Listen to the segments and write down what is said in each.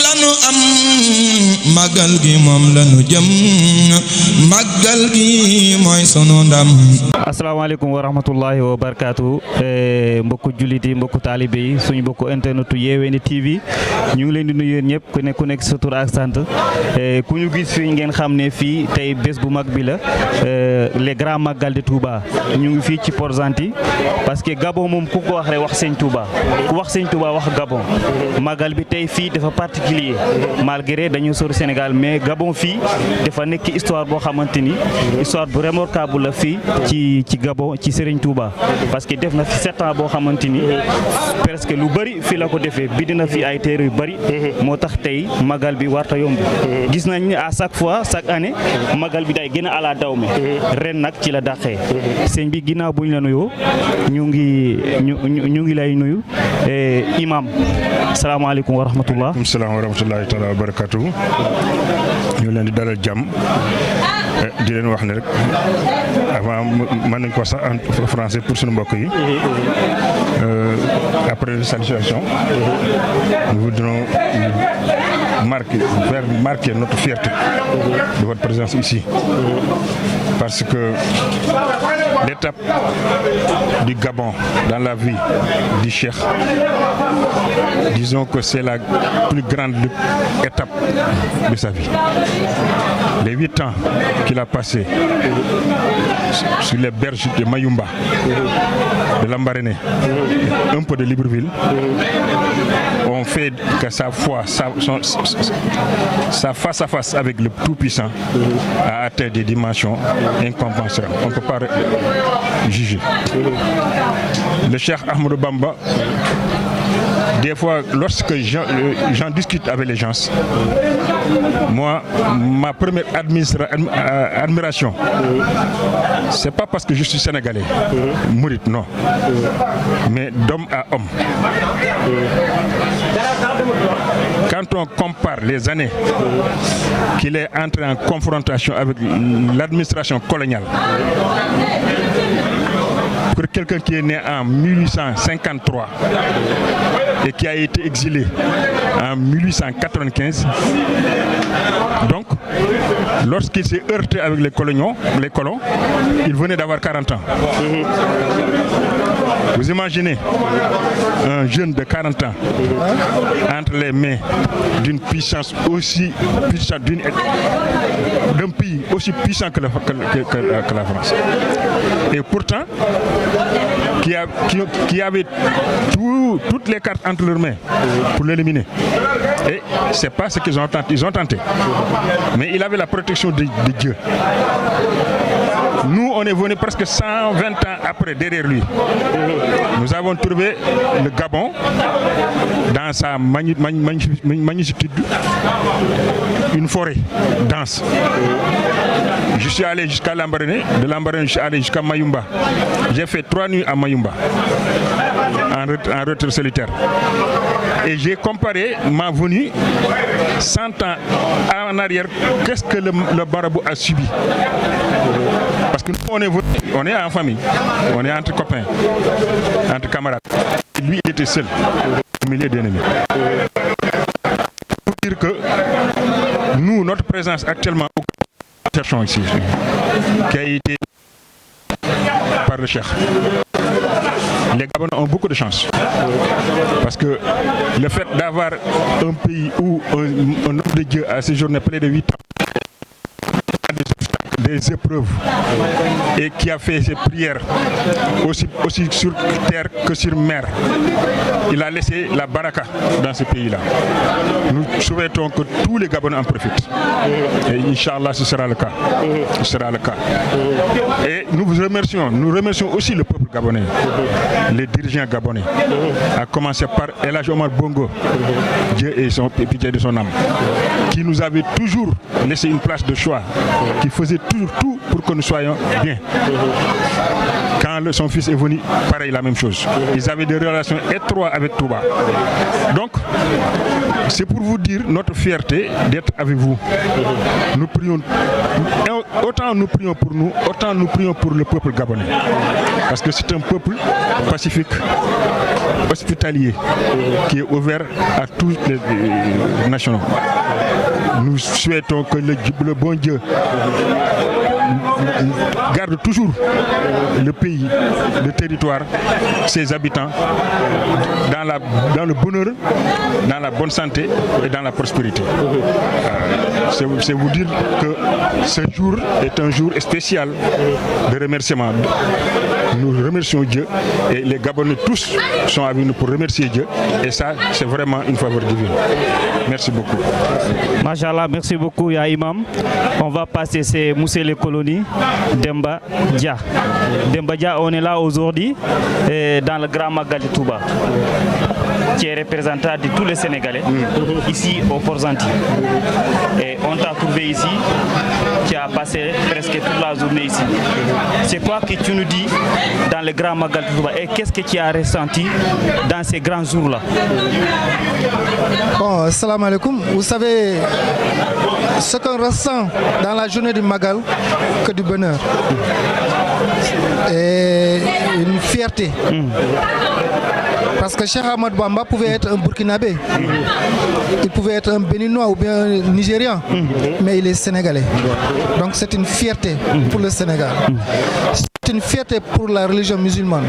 lanu am magal gi moom lanu jëm magal gi mooy sunu ndam. asalaamaaleykum wa rahmatullahi wa barakaatu mbokku jullit yi mbokku taalibe yi suñu mbokku internetu Yeeweeni TV ñu ngi leen di nuyu yéen ñëpp ku nekk sa tur ak sant ku ñu gis fii ngeen xam ne fii tey bés bu mag bi la les grands magal de Touba ñu ngi fii ci Port-Gentil parce que Gabon moom ku ko wax rek wax Sëñ Touba ku wax Sëñ Touba wax Gabon magal bi tey fii dafa particulier malgré dañu sori Sénégal mais Gabon fii dafa nekk histoire boo xamante ni histoire bu remarquable la fii ci Gabon ci Serigne Touba parce que def na fi 7 ans boo xamante ni presque lu bëri fii la ko defee bind na fi ay téere yu bëri moo tax tey magal bi warta yomb gis nañ ni à chaque fois chaque année magal bi day gën a ala daw me ren nag ci la dàqee sëñ bi ginnaaw bu ñu la nuyoo ñu ngi lay nuyu imam salaamaaleykum wa rahmatullah. waaleykum salaam wa rahmatullahi taala wa barakatuh ñu leen di dalal jàmm di leen wax ne rek avant mën nañ ko wax sax en français pour suñu mbokk yi après la salutation nous voudrons marquer notre fierté de votre présence ici parce que l'étape du Gabon dans la vie du Cheikh, disons que c'est la plus grande étape de sa vie. Les 8 ans qu'il a passé sur les berges de Mayumba, de Lambaréné, un peu de Libreville, ont fait que sa foi, sa face à face avec le Tout-Puissant a atteint des dimensions incomparables. On ne peut pas juger. Le Cheikh Ahmadou Bamba, des fois, lorsque j'en discute avec les gens, moi, ma première admiration, c'est pas parce que je suis sénégalais, mouride, non, mais d'homme à homme. Quand on compare les années qu'il est entré en confrontation avec l'administration coloniale, pour quelqu'un qui est né en 1853 et qui a été exilé en 1895, donc lorsqu'il s'est heurté avec les colons, il venait d'avoir 40 ans. Vous imaginez un jeune de 40 ans entre les mains d'une puissance aussi puissante, d'un pays aussi puissant que la France. Et pourtant, qui avait toutes les cartes entre leurs mains pour l'éliminer. Et c'est pas ce qu'ils ont tenté. Ils ont tenté. Mais il avait la protection de Dieu. Nous, on est venu presque 120 ans après, derrière lui. Nous avons trouvé le Gabon dans sa magnificitude, une forêt dense. Je suis allé jusqu'à Lambaréné, de Lambaréné je suis allé jusqu'à Mayumba. J'ai fait 3 nuits à Mayumba, en retraite solitaire. Et j'ai comparé ma venue 100 ans en arrière, qu'est-ce que le marabout a subi. Parce que nous, on est en famille, on est entre copains, entre camarades. Et lui, il était seul, au milieu d'ennemis. Pour dire que nous, notre présence actuellement, cherchons ici, qui a été par le Cheikh. Les Gabonais ont beaucoup de chance. Parce que le fait d'avoir un pays où un homme de Dieu a séjourné près de 8 ans, des épreuves, et qui a fait ses prières aussi sur terre que sur mer, il a laissé la baraka dans ce pays-là. Nous souhaitons que tous les Gabonais en profitent. Et Inch'Allah, ce sera le cas. Ce sera le cas. Et nous remercions aussi le peuple gabonais, les dirigeants gabonais, à commencer par El Hadj Omar Bongo, Dieu et pitié de son âme, qui nous avait toujours laissé une place de choix, qui faisait toujours tout pour que nous soyons bien. Quand son fils est venu, pareil, la même chose. Ils avaient des relations étroites avec Touba. Donc, c'est pour vous dire notre fierté d'être avec vous. Nous prions, autant nous prions pour nous, autant nous prions pour le peuple gabonais. Parce que c'est un peuple pacifique, hospitalier qui est ouvert à tous les nationaux. Nous souhaitons que le bon Dieu garde toujours le pays, le territoire, ses habitants dans le bonheur, dans la bonne santé et dans la prospérité. C'est vous dire que ce jour est un jour spécial de remerciement. Nous remercions Dieu et les Gabonais tous sont avec nous pour remercier Dieu et ça c'est vraiment une faveur divine. Merci beaucoup. Machallah, merci beaucoup ya Imam. On va passer, c'est Moussé les colonies, Demba Dia. Demba Dia, on est là aujourd'hui dans le Grand Magal de Touba, qui est représentant de tous les Sénégalais, ici au Port-Gentil. Et on t'a trouvé ici, tu as passé presque toute la journée ici. C'est quoi que tu nous dis dans le Grand Magal de Touba et qu'est-ce que tu as ressenti dans ces grands jours-là? Bon, assalamu alaikum. Vous savez, ce qu'on ressent dans la journée du Magal, que du bonheur et une fierté. Parce que Cheikh Ahmadou Bamba pouvait être un Burkinabé, il pouvait être un Béninois ou bien un Nigérian, mais il est sénégalais. Donc c'est une fierté pour le Sénégal. C'est une fierté pour la religion musulmane.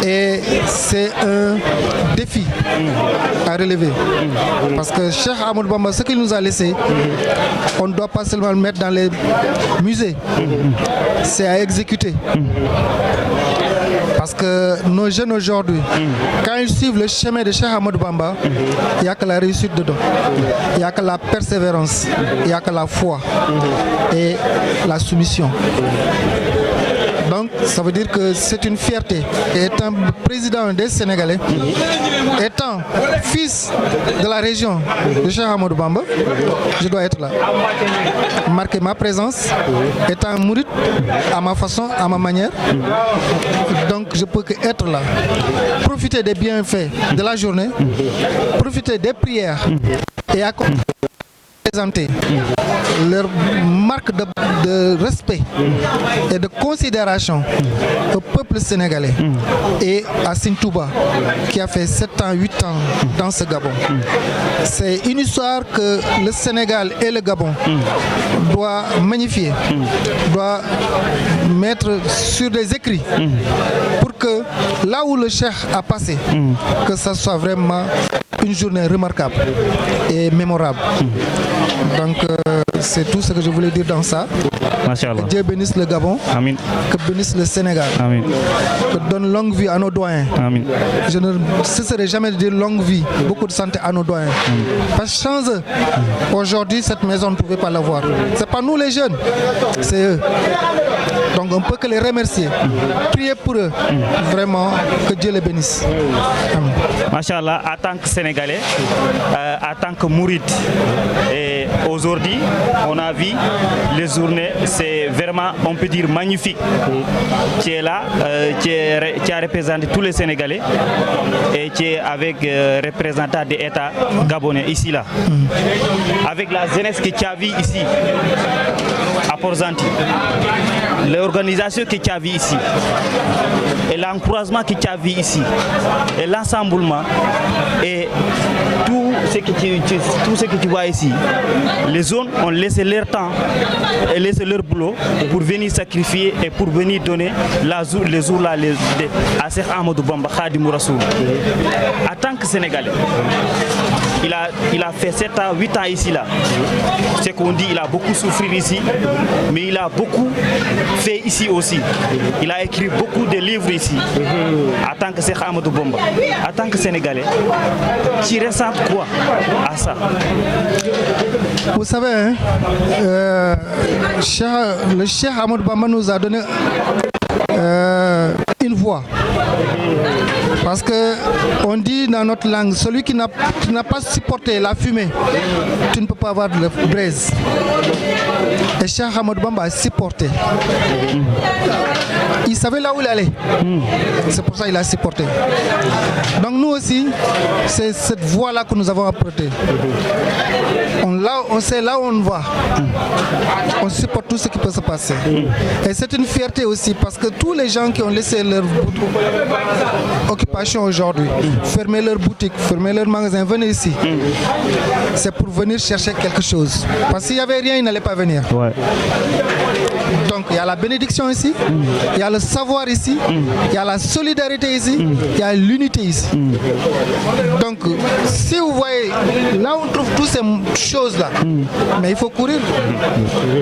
Et c'est un défi à relever. Parce que Cheikh Ahmadou Bamba, ce qu'il nous a laissé, on ne doit pas seulement le mettre dans les musées, c'est à exécuter. Parce que nos jeunes aujourd'hui, quand ils suivent le chemin de Cheikh Ahmadou Bamba, il n'y a que la réussite dedans. Il n'y a que la persévérance, il n'y a que la foi et la soumission. Donc ça veut dire que c'est une fierté. Étant président des Sénégalais, étant fils de la région de Cheikh Ahmadou Bamba, je dois être là. Marquer ma présence, étant mouride à ma façon, à ma manière. Donc je peux que être là. Profiter des bienfaits de la journée, profiter des prières et accompagner, présenter leur marque de respect et de considération au peuple sénégalais et à Sintouba qui a fait 7 ans, 8 ans dans ce Gabon. C'est une histoire que le Sénégal et le Gabon doivent magnifier, doivent mettre sur des écrits pour que là où le Cheikh a passé, que ça soit vraiment une journée remarquable et mémorable. Donc c'est tout ce que je voulais dire dans ça. Machallah. Que Dieu bénisse le Gabon. Amin. Que bénisse le Sénégal. Amin. Que donne longue vie à nos doyens. Amin. Je ne cesserai jamais de dire longue vie, beaucoup de santé à nos doyens. Parce que sans eux, aujourd'hui cette maison ne pouvait pas l'avoir. C'est pas nous les jeunes, c'est eux. Donc on ne peut que les remercier, prier pour eux, vraiment que Dieu les bénisse. Amen. Machallah, en tant que Sénégalais, en tant que mouride, et aujourd'hui, on a vu les journées, c'est vraiment, on peut dire, magnifique. Tu es là, tu as représenté tous les Sénégalais et tu es avec représentants de l'État gabonais ici, là. Avec la jeunesse que tu as vue ici, à Port-Gentil, l'organisation que tu as vue ici, et l'encouragement que tu as vu ici, et l'ensemblement, et tout ce que tu vois ici, les zones ont laissé leur temps et laissé leur boulot pour venir sacrifier et pour venir donner les jours là à Cheikh Ahmadou Bamba Khadimou Rassoul. En tant que Sénégalais, il a fait 7 ans, 8 ans ici là. C'est qu'on dit, il a beaucoup souffert ici, mais il a beaucoup fait ici aussi. Il a écrit beaucoup de livres ici. En tant que Cheikh Ahmadou Bamba, en tant que Sénégalais, tu ressens quoi à ça? Vous savez, hein, le Cheikh Ahmadou Bamba nous a donné une voix. Parce que on dit dans notre langue, celui qui n'a pas supporté la fumée, tu ne peux pas avoir de la braise. Et Cheikh Ahmadou Bamba a supporté. Il savait là où il allait. C'est pour ça qu'il a supporté. Donc nous aussi, c'est cette voie-là que nous avons apportée. On sait là où on va. On supporte tout ce qui peut se passer. Et c'est une fierté aussi parce que tous les gens qui ont laissé leur occuper préoccupation aujourd'hui. Fermer leurs boutiques, fermer leurs magasins, venir ici. C'est pour venir chercher quelque chose. Parce qu'il n'y avait rien, ils n'allaient pas venir. Ouais. Donc il y a la bénédiction ici, il y a le savoir ici, il y a la solidarité ici, il y a l'unité ici. Donc si vous voyez, là on trouve toutes ces choses-là, mais il faut courir.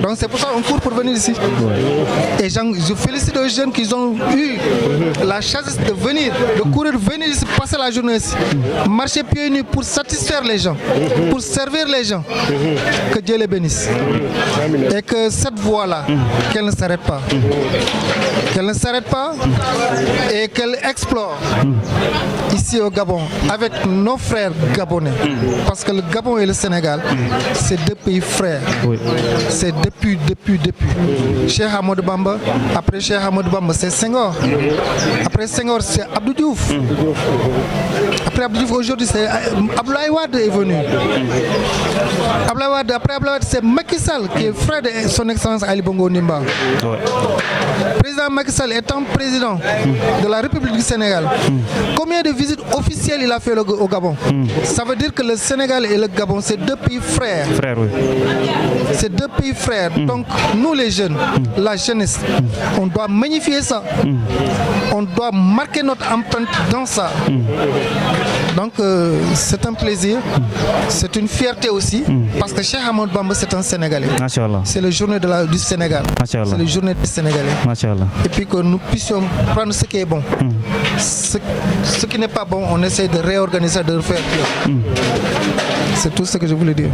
Donc c'est pour ça qu'on court pour venir ici. Et je félicite les jeunes qui ont eu la chance de venir, de courir, venir ici, passer la journée ici, marcher pieds nus pour satisfaire les gens, pour servir les gens. Que Dieu les bénisse. Et que cette voie-là, qu'elle ne s'arrête pas. Qu'elle ne s'arrête pas et qu'elle explore ici au Gabon avec nos frères gabonais. Parce que le Gabon et le Sénégal, c'est deux pays frères. Oui. C'est depuis. Cheikh Ahmadou Bamba, après Cheikh Ahmadou Bamba, c'est Senghor. Après Senghor, c'est Abdou Diouf. Après Abdou Diouf, aujourd'hui, c'est Abdoulaye Wade est venu. Abdoulaye Wade, après Abdoulaye Wade, c'est Macky Sall qui est frère de son excellence Ali Bongo Nimba. Ouais. Président Macky Sall étant président de la République du Sénégal, combien de visites officielles il a fait au Gabon? Ça veut dire que le Sénégal et le Gabon, c'est deux pays frères. Frère, oui. C'est deux pays frères. Donc nous les jeunes, la jeunesse, on doit magnifier ça. On doit marquer notre empreinte dans ça. Donc c'est un plaisir, c'est une fierté aussi, parce que Cheikh Ahmadou Bamba c'est un Sénégalais. C'est le journée du Sénégal. C'est le journée du Sénégalais. Et puis que nous puissions prendre ce qui est bon. Ce qui n'est pas bon, on essaie de réorganiser, de refaire. C'est tout ce que je voulais dire.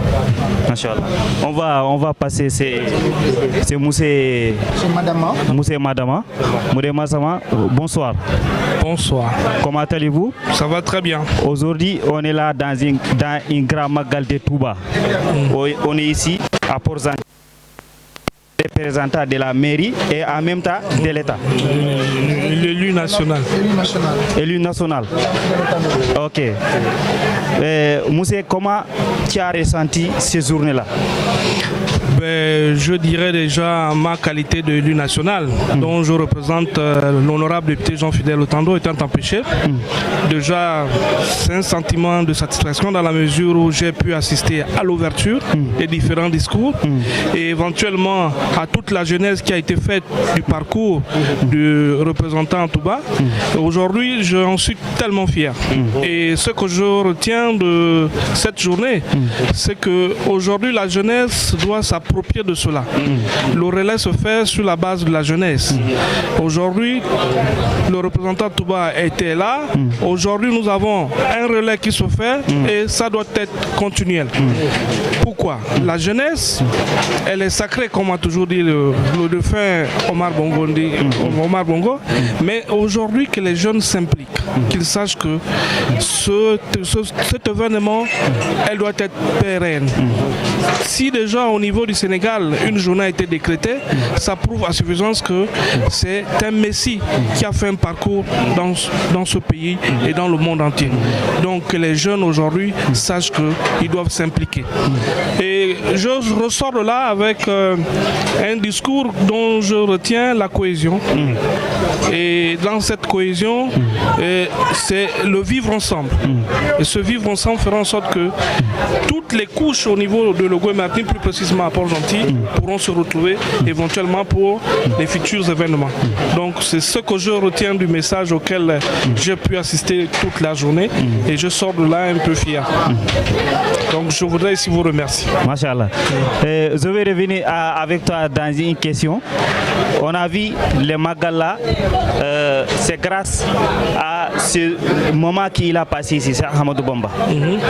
On va passer, c'est Moussé Madama. Moudé Massama, bonsoir. Bonsoir. Comment allez-vous? Ça va très bien. Aujourd'hui, on est là dans une grande magal de Touba. On est ici à Port-Zan, représentant de la mairie et en même temps de l'État. L'élu national. Élu national. Ok. Moussé, comment tu as ressenti ces journées-là? Je dirais déjà ma qualité d'élu national, dont je représente l'honorable député Jean-Fidèle Otando étant empêché. Déjà, c'est un sentiment de satisfaction dans la mesure où j'ai pu assister à l'ouverture des différents discours et éventuellement à toute la genèse qui a été faite du parcours du représentant Touba. Aujourd'hui, j'en suis tellement fier. Et ce que je retiens de cette journée, c'est qu'aujourd'hui, la jeunesse doit s'approprier de cela. Le relais se fait sur la base de la jeunesse. Aujourd'hui, le représentant Touba était là. Aujourd'hui, nous avons un relais qui se fait et ça doit être continuel. Pourquoi? La jeunesse, elle est sacrée, comme a toujours dit le défunt Omar Bongo, mais aujourd'hui que les jeunes s'impliquent, qu'ils sachent que cet événement, elle doit être pérenne. Si déjà au niveau du Sénégal, une journée a été décrétée, ça prouve à suffisance que c'est un messie qui a fait un parcours dans ce pays et dans le monde entier. Donc que les jeunes aujourd'hui sachent qu'ils doivent s'impliquer. Et je ressors de là avec un discours dont je retiens la cohésion. Et dans cette cohésion, c'est le vivre ensemble. Et ce vivre ensemble fera en sorte que toutes les couches au niveau de Logo-et-Martin, plus précisément à Port-Gentil, pourront se retrouver éventuellement pour les futurs événements. Donc c'est ce que je retiens du message auquel j'ai pu assister toute la journée et je sors de là un peu fier. Donc je voudrais ici vous remercier. Machallah. Je vais revenir avec toi dans une question. On a vu les Magala, c'est grâce à ce moment qu'il a passé ici, c'est Ahmadou Bamba.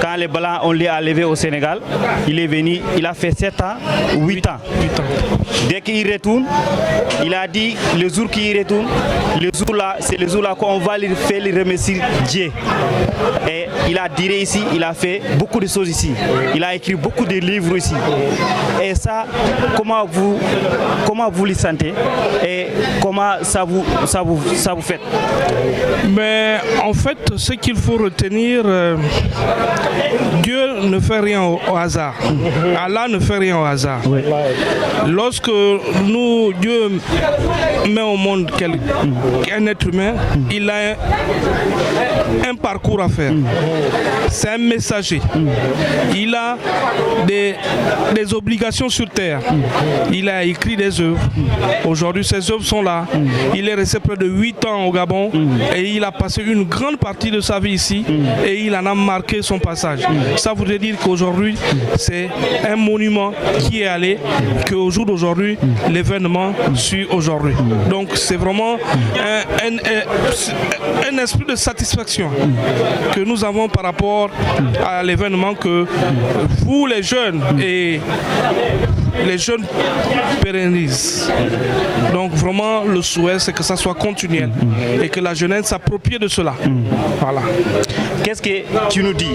Quand les Blancs on l'a enlevé au Sénégal, il est venu, il a fait 7 ans, 8 ans. Dès qu'il retourne, il a dit le jour qu'il retourne, le jour là, c'est le jour là qu'on va lui faire remercier Dieu. Et il a diré ici, il a fait beaucoup de choses ici. Il a écrit beaucoup de livres aussi. Et ça, comment vous le sentez et comment ça vous fait? Mais en fait, ce qu'il faut retenir, Dieu ne fait rien au hasard. Allah ne fait rien au hasard. Oui. Lorsque Dieu met au monde un être humain, il a un parcours à faire. C'est un messager. Il a des obligations sur terre. Il a écrit des œuvres. Aujourd'hui, ces œuvres sont là. Il est resté près de 8 ans au Gabon et il a passé une grande partie de sa vie ici et il en a marqué son passage. Ça voudrait dire qu'aujourd'hui, c'est un monument qui est allé, qu'au jour d'aujourd'hui, l'événement suit aujourd'hui. Donc c'est vraiment un esprit de satisfaction que nous avons par rapport à l'événement que vous, les jeunes, et les jeunes pérennisent. Donc vraiment, le souhait, c'est que ça soit continuel et que la jeunesse s'approprie de cela. Voilà. Qu'est-ce que tu nous dis?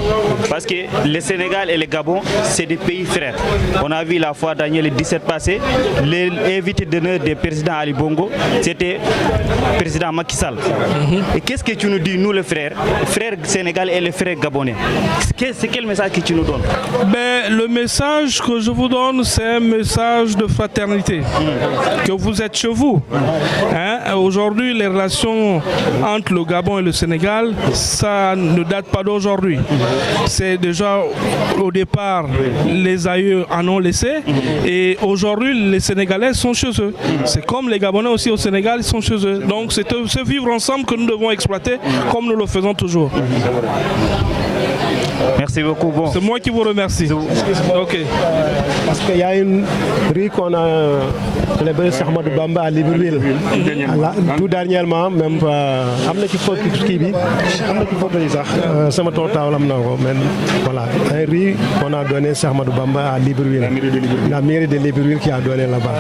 Parce que le Sénégal et le Gabon, c'est des pays frères. On a vu la fois dernière, le 17 passé, l'invité d'honneur du président Ali Bongo, c'était le président Macky Sall. Et qu'est-ce que tu nous dis, nous les frères sénégalais et les frères gabonais? C'est quel message que tu nous donnes? Le message que je vous donne, c'est un message de fraternité. Que vous êtes chez vous. Aujourd'hui, les relations entre le Gabon et le Sénégal, ça ne date pas d'aujourd'hui. C'est déjà au départ, les aïeux en ont laissé et aujourd'hui, les Sénégalais sont chez eux. C'est comme les Gabonais aussi au Sénégal, ils sont chez eux. Donc c'est ce vivre ensemble que nous devons exploiter comme nous le faisons toujours. Merci beaucoup. Bon. C'est moi qui vous remercie. Ok. Parce qu'il y a une rue qu'on a célébrée Cheikh Ahmadou Bamba à Libreville. Tout dernièrement, même amna ci photo kii bi amna ci photo yi sax sama tontaw am na ko mais voilà un rue qu'on a donné Cheikh Ahmadou Bamba à Libreville. La mairie de Libreville qui a donné là-bas.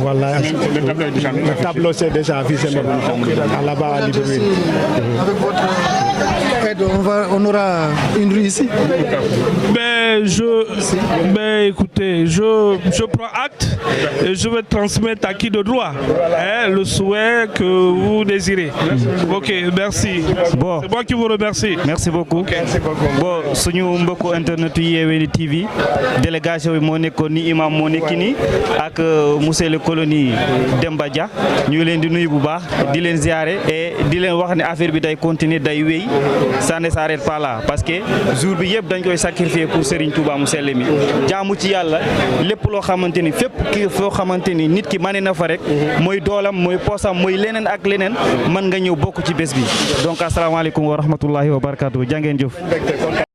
Voilà. Le tableau c'est déjà affiché là-bas à Libreville. Avec votre aide, on aura une rue ici. Écoutez, je prends acte et je vais transmettre à qui de droit le souhait que vous désirez. Ok, merci. Bon. C'est moi qui vous remercie. Merci beaucoup. Bon, suñu mbokku internet yi Yewini TV délégation bi moo nekkoon ni imam moo nekk ni ak monsieur le colonel Demba Dia ñu leen di nuyu bu baax di leen ziaré et di leen wax ne affaire bi day continuer day wéy ça ne s'arrête pas là parce que jour bi yëpp dañ koy sacrifier pour Serigne Touba mu sell mi jaamu ci yàlla lépp loo xamante ni fépp ki foo xamante ni nit ki mane na fa rek mooy doolam mooy poosam mooy leneen ak leneen mën nga ñëw bokk ci bés bi donc asalaamaaleykum wa rahmatullahi wa barakatuh jàngeen jëf